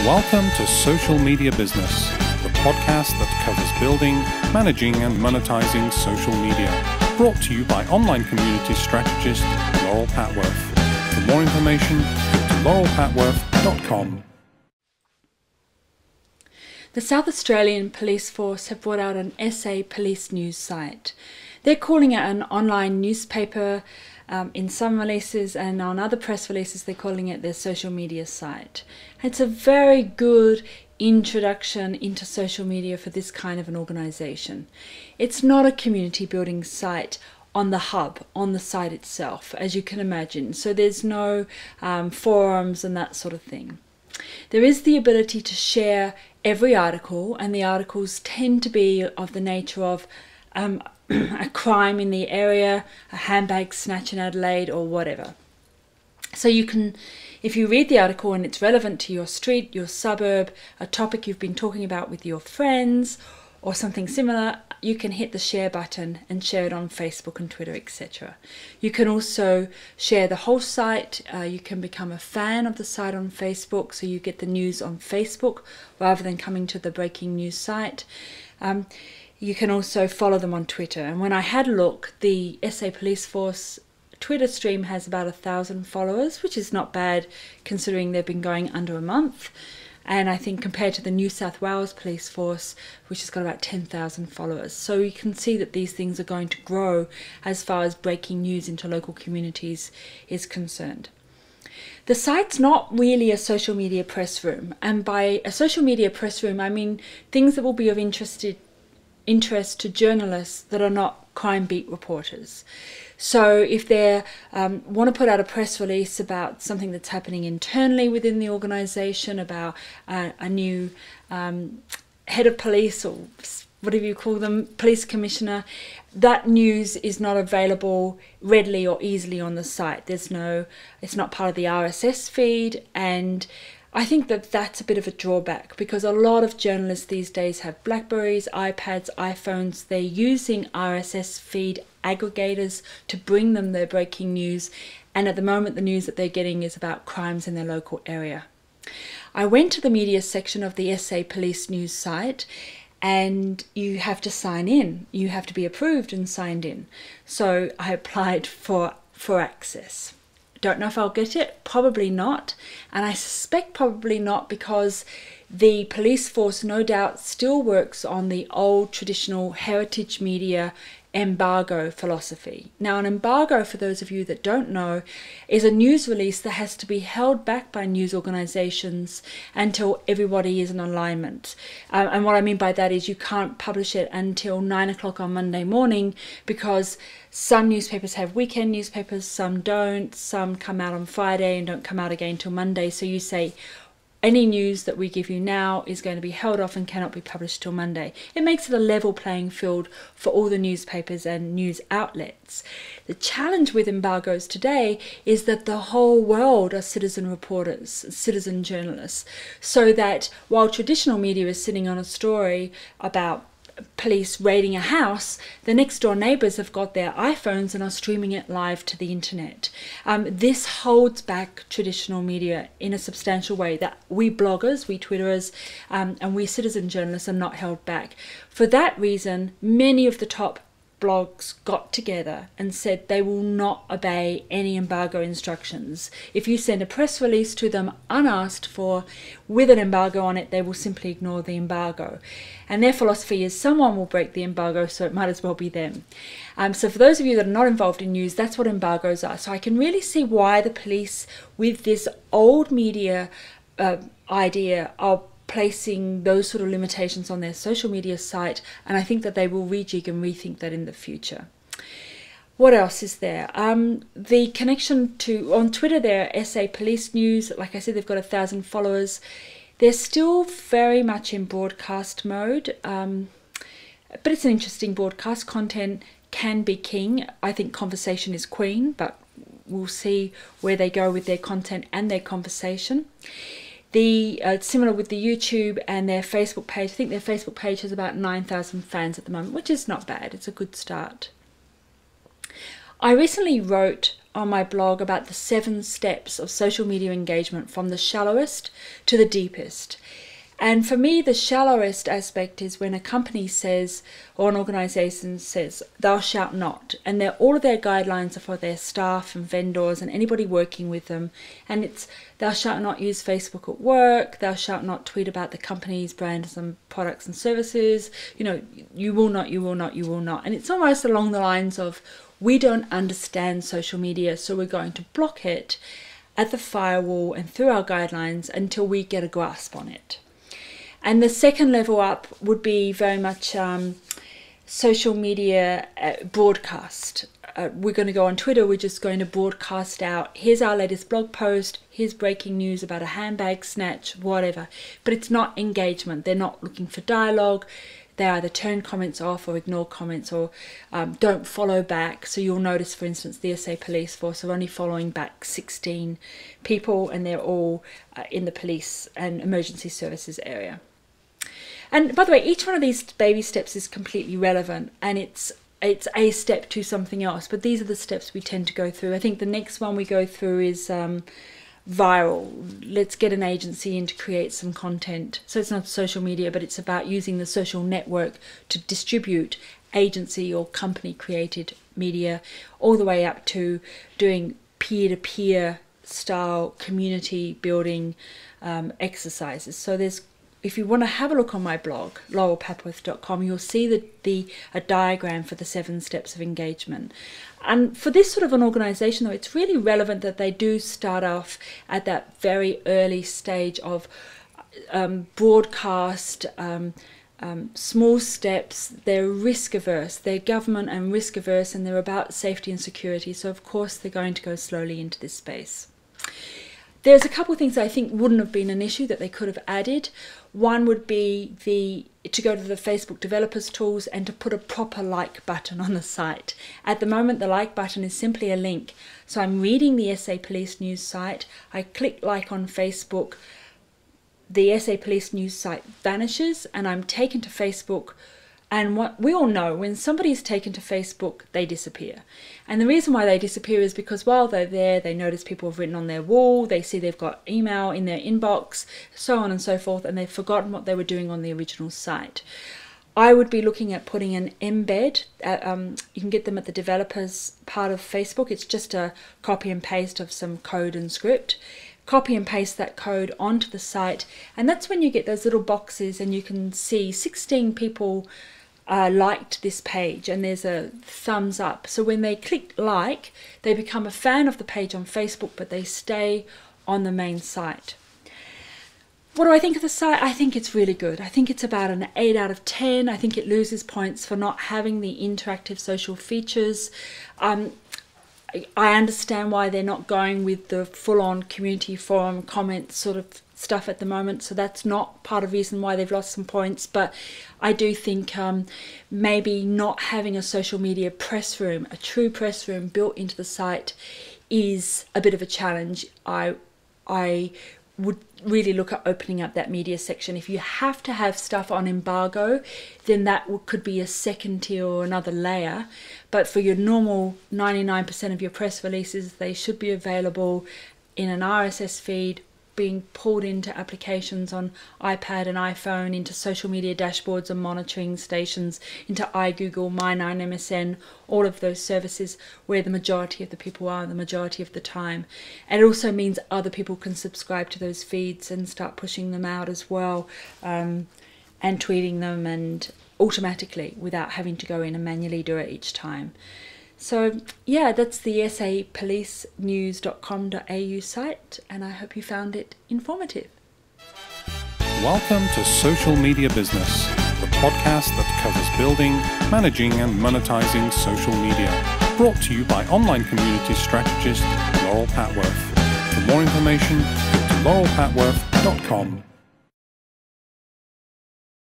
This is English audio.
Welcome to Social Media Business, the podcast that covers building, managing and monetizing social media. Brought to you by online community strategist Laurel Patworth. For more information, go to laurelpatworth.com. The South Australian Police Force have brought out an SA police news site. They're calling it an online newspaper in some releases, and on other press releases they're calling it their social media site. It's a very good introduction into social media for this kind of an organisation. It's not a community building site on the hub, on the site itself, as you can imagine. So there's no forums and that sort of thing. There is the ability to share every article, and the articles tend to be of the nature of a crime in the area, a handbag snatch in Adelaide, or whatever. So you can, if you read the article and it's relevant to your street, your suburb, a topic you've been talking about with your friends, or something similar, you can hit the share button and share it on Facebook and Twitter, etc. You can also share the whole site. You can become a fan of the site on Facebook, so you get the news on Facebook rather than coming to the breaking news site. You can also follow them on Twitter. And when I had a look, the SA Police Force Twitter stream has about 1,000 followers, which is not bad considering they've been going under a month. And I think compared to the New South Wales Police Force, which has got about 10,000 followers. So you can see that these things are going to grow as far as breaking news into local communities is concerned. The site's not really a social media press room. And by a social media press room, I mean things that will be of interest to journalists that are not crime beat reporters. So if they want to put out a press release about something that's happening internally within the organisation, about a new head of police or whatever you call them, police commissioner, that news is not available readily or easily on the site. It's not part of the RSS feed, and I think that that's a bit of a drawback because a lot of journalists these days have Blackberries, iPads, iPhones. They're using RSS feed aggregators to bring them their breaking news, and at the moment the news that they're getting is about crimes in their local area. I went to the media section of the SA Police News site, and you have to sign in. You have to be approved and signed in. So I applied for access. Don't know if I'll get it, probably not, and I suspect probably not because the police force no doubt still works on the old traditional heritage media embargo philosophy. Now, an embargo, for those of you that don't know, is a news release that has to be held back by news organisations until everybody is in alignment. And what I mean by that is you can't publish it until 9 o'clock on Monday morning because some newspapers have weekend newspapers, some don't, some come out on Friday and don't come out again till Monday. So you say, any news that we give you now is going to be held off and cannot be published till Monday. It makes it a level playing field for all the newspapers and news outlets. The challenge with embargoes today is that the whole world are citizen reporters, citizen journalists, so that while traditional media is sitting on a story about police raiding a house, the next door neighbours have got their iPhones and are streaming it live to the internet. This holds back traditional media in a substantial way that we bloggers, we Twitterers, and we citizen journalists are not held back. For that reason, many of the top blogs got together and said they will not obey any embargo instructions. If you send a press release to them unasked for with an embargo on it, they will simply ignore the embargo. And their philosophy is someone will break the embargo, so it might as well be them. So for those of you that are not involved in news, that's what embargoes are. So I can really see why the police, with this old media idea, are placing those sort of limitations on their social media site, and I think that they will rejig and rethink that in the future. What else is there? The connection to, on Twitter, they're SA Police News. Like I said, they've got 1,000 followers. They're still very much in broadcast mode, but it's an interesting broadcast. Content can be king. I think conversation is queen, but we'll see where they go with their content and their conversation. Similar with the YouTube and their Facebook page. I think their Facebook page has about 9,000 fans at the moment, which is not bad. It's a good start. I recently wrote on my blog about the 7 steps of social media engagement from the shallowest to the deepest. And for me, the shallowest aspect is when a company says, or an organization says, thou shalt not. And all of their guidelines are for their staff and vendors and anybody working with them. And it's, thou shalt not use Facebook at work, thou shalt not tweet about the company's brands and products and services. You know, you will not, you will not, you will not. And it's almost along the lines of, we don't understand social media, so we're going to block it at the firewall and through our guidelines until we get a grasp on it. And the second level up would be very much social media broadcast. We're going to go on Twitter, we're just going to broadcast out, here's our latest blog post, here's breaking news about a handbag snatch, whatever. But it's not engagement. They're not looking for dialogue. They either turn comments off or ignore comments or don't follow back. So you'll notice, for instance, the SA Police Force are only following back 16 people, and they're all in the police and emergency services area. And by the way, each one of these baby steps is completely relevant, and it's a step to something else. But these are the steps we tend to go through. I think the next one we go through is viral. Let's get an agency in to create some content. So it's not social media, but it's about using the social network to distribute agency or company created media, all the way up to doing peer-to-peer style community building exercises. So if you want to have a look on my blog, laurelpapworth.com, you'll see a diagram for the 7 steps of engagement. And for this sort of an organization, though, it's really relevant that they do start off at that very early stage of broadcast, small steps. They're risk averse, they're government and risk averse, and they're about safety and security. So of course they're going to go slowly into this space. There's a couple of things I think wouldn't have been an issue that they could have added. One would be to go to the Facebook developers tools and to put a proper like button on the site. At the moment, the like button is simply a link. So I'm reading the SA Police News site, I click like on Facebook, the SA Police News site vanishes, and I'm taken to Facebook. And what we all know, when somebody is taken to Facebook, they disappear. And the reason why they disappear is because while they're there, they notice people have written on their wall, they see they've got email in their inbox, so on and so forth, and they've forgotten what they were doing on the original site. I would be looking at putting an embed. You can get them at the developers part of Facebook. It's just a copy and paste of some code and script. Copy and paste that code onto the site, and that's when you get those little boxes and you can see 16 people liked this page and there's a thumbs up. So when they click like, they become a fan of the page on Facebook, but they stay on the main site. What do I think of the site? I think it's really good. I think it's about an 8 out of 10. I think it loses points for not having the interactive social features. I understand why they're not going with the full-on community forum comment sort of stuff at the moment, so that's not part of the reason why they've lost some points. But I do think maybe not having a social media press room, a true press room built into the site, is a bit of a challenge. I would really look at opening up that media section. If you have to have stuff on embargo, then that could be a second tier or another layer. But for your normal 99% of your press releases, they should be available in an RSS feed, being pulled into applications on iPad and iPhone, into social media dashboards and monitoring stations, into iGoogle, My9, MSN, all of those services where the majority of the people are the majority of the time. And it also means other people can subscribe to those feeds and start pushing them out as well, and tweeting them and automatically without having to go in and manually do it each time. So yeah, that's the sapolicenews.com.au site, and I hope you found it informative. Welcome to Social Media Business, the podcast that covers building, managing and monetizing social media, brought to you by online community strategist Laurel Patworth. For more information, go to laurelpatworth.com.